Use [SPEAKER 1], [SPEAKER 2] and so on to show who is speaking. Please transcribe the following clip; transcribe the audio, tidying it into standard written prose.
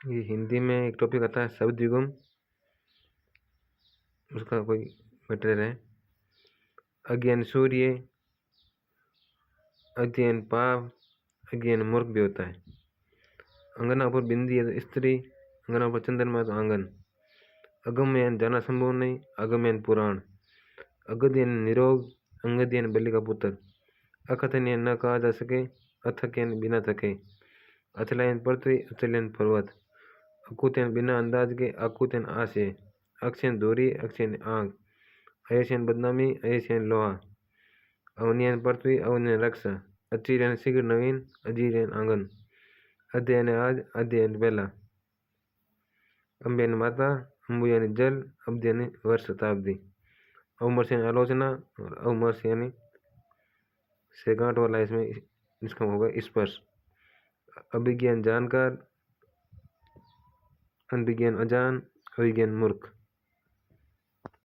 [SPEAKER 1] ये हिंदी में एक टॉपिक आता है शब्द युगम, उसका कोई मटेरियल है। अज्ञान सूर्य, अध्ययन पाप, अज्ञान मूर्ख भी होता है। अंगना पर बिंदी है तो स्त्री, अंगना पर चंद्रमा है तो आंगन। अगम्य जाना संभव नहीं, अगम्य पुराण। अगध निरोग, अंगद बलि का पुत्र। अकथन न कहा जा सके, अथक बिना थके। अचलायन पृथ्वी, अचलयन पर्वत। अकुतन बिना अंदाज के, अकुतन आशे। अक्षयन धोरी, अक्षयन आंख। अयशयन बदनामी, अयशयन लोहा। अवनियन पृथ्वी, अवनियन रक्षा। अचिरयन शीघ्र नवीन, अजीरयन आंगन। अध्ययन आज, अध्ययन पहला। अम्बेन माता, अम्बु यानी जल, अब्द यानी वर्ष शताब्दी। अवमर्श यानी आलोचना, और अवमर्श यानी से गांठ वाला, इसमें इसका होगा स्पर्श। अभिज्ञान जानकार, अनभिज्ञान अजान, अभिज्ञान मूर्ख।